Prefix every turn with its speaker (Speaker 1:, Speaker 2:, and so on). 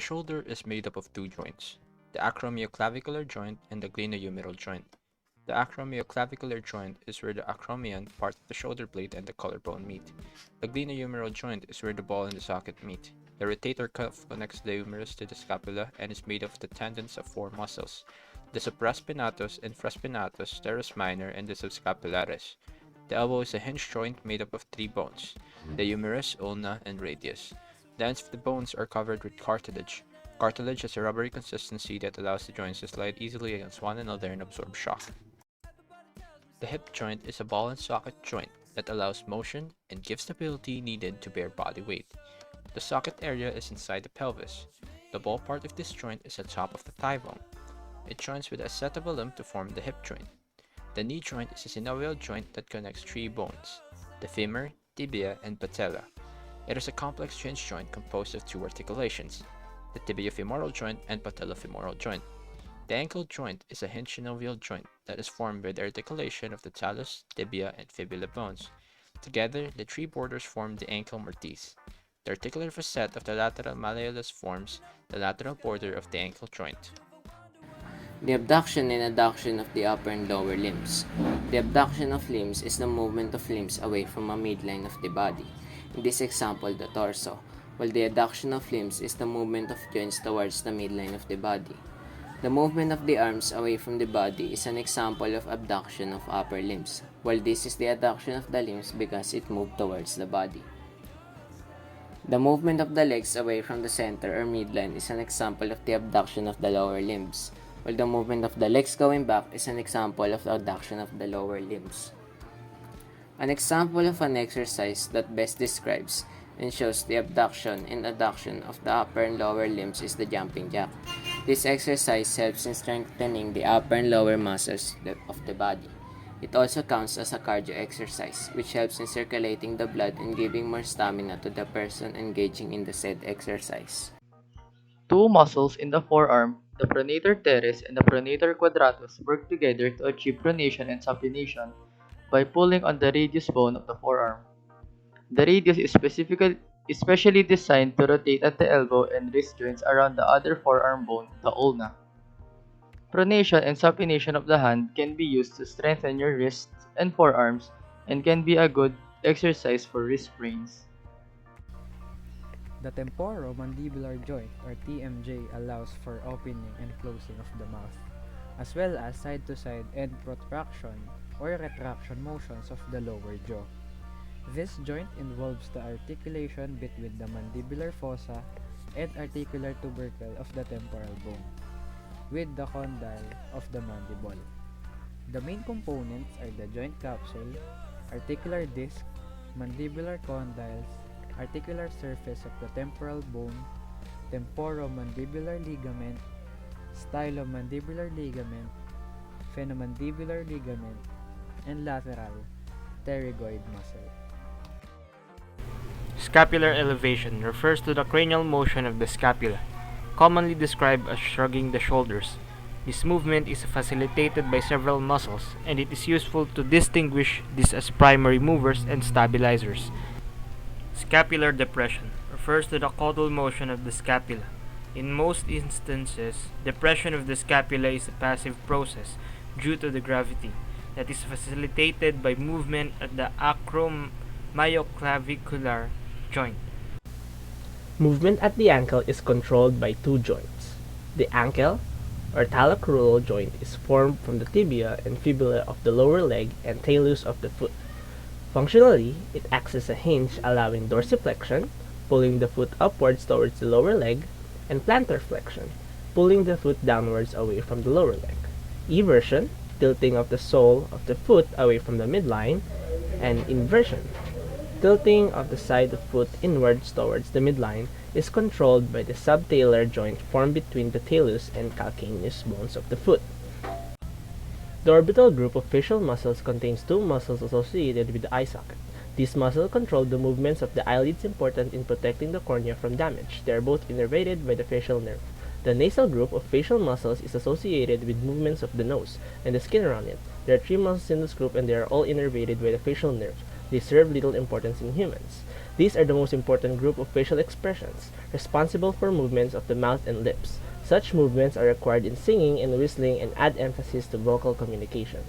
Speaker 1: shoulder is made up of two joints, the acromioclavicular joint and the glenohumeral joint. The acromioclavicular joint is where the acromion part of the shoulder blade and the collarbone meet. The glenohumeral joint is where the ball and the socket meet. The rotator cuff connects the humerus to the scapula and is made of the tendons of four muscles, the supraspinatus, infraspinatus, teres minor, and the subscapularis. The elbow is a hinge joint made up of three bones, the humerus, ulna, and radius. The ends of the bones are covered with cartilage. Cartilage has a rubbery consistency that allows the joints to slide easily against one another and absorb shock. The hip joint is a ball and socket joint that allows motion and gives stability needed to bear body weight. The socket area is inside the pelvis. The ball part of this joint is at top of the thigh bone. It joins with the acetabulum to form the hip joint. The knee joint is a synovial joint that connects three bones, the femur, tibia, and patella. It is a complex hinge joint composed of two articulations, the tibiofemoral joint and patellofemoral joint. The ankle joint is a hinge synovial joint that is formed by the articulation of the talus, tibia, and fibula bones. Together, the three borders form the ankle mortise. The articular facet of the lateral malleolus forms the lateral border of the ankle joint.
Speaker 2: The abduction and adduction of the upper and lower limbs. The abduction of limbs is the movement of limbs away from a midline of the body, in this example the torso, while the adduction of limbs is the movement of joints towards the midline of the body. The movement of the arms away from the body is an example of abduction of upper limbs, while this is the adduction of the limbs because it moved towards the body. The movement of the legs away from the center or midline is an example of the abduction of the lower limbs, while the movement of the legs going back is an example of the adduction of the lower limbs. An example of an exercise that best describes and shows the abduction and adduction of the upper and lower limbs is the jumping jack. This exercise helps in strengthening the upper and lower muscles of the body. It also counts as a cardio exercise, which helps in circulating the blood and giving more stamina to the person engaging in the said exercise.
Speaker 3: Two muscles in the forearm, the pronator teres and the pronator quadratus, work together to achieve pronation and supination by pulling on the radius bone of the forearm. The radius is especially designed to rotate at the elbow and wrist joints around the other forearm bone, the ulna. Pronation and supination of the hand can be used to strengthen your wrists and forearms and can be a good exercise for wrist sprains.
Speaker 4: The temporomandibular joint or TMJ allows for opening and closing of the mouth, as well as side-to-side and protraction or retraction motions of the lower jaw. This joint involves the articulation between the mandibular fossa and articular tubercle of the temporal bone, with the condyle of the mandible. The main components are the joint capsule, articular disc, mandibular condyles, articular surface of the temporal bone, temporomandibular ligament, stylomandibular ligament, phenomandibular ligament, and lateral pterygoid muscle.
Speaker 5: Scapular elevation refers to the cranial motion of the scapula, commonly described as shrugging the shoulders. This movement is facilitated by several muscles, and it is useful to distinguish these as primary movers and stabilizers. Scapular depression refers to the caudal motion of the scapula. In most instances, depression of the scapula is a passive process due to the gravity that is facilitated by movement at the acromioclavicular joint.
Speaker 6: Movement at the ankle is controlled by two joints. The ankle, or talocrural joint, is formed from the tibia and fibula of the lower leg and talus of the foot. Functionally, it acts as a hinge allowing dorsiflexion, pulling the foot upwards towards the lower leg, and plantar flexion, pulling the foot downwards away from the lower leg. Eversion, tilting of the sole of the foot away from the midline, and inversion, tilting of the side of foot inwards towards the midline, is controlled by the subtalar joint formed between the talus and calcaneus bones of the foot. The orbital group of facial muscles contains two muscles associated with the eye socket. These muscles control the movements of the eyelids important in protecting the cornea from damage. They are both innervated by the facial nerve. The nasal group of facial muscles is associated with movements of the nose and the skin around it. There are three muscles in this group and they are all innervated by the facial nerve. they serve little importance in humans. These are the most important group of facial expressions, responsible for movements of the mouth and lips. Such movements are required in singing and whistling and add emphasis to vocal communication.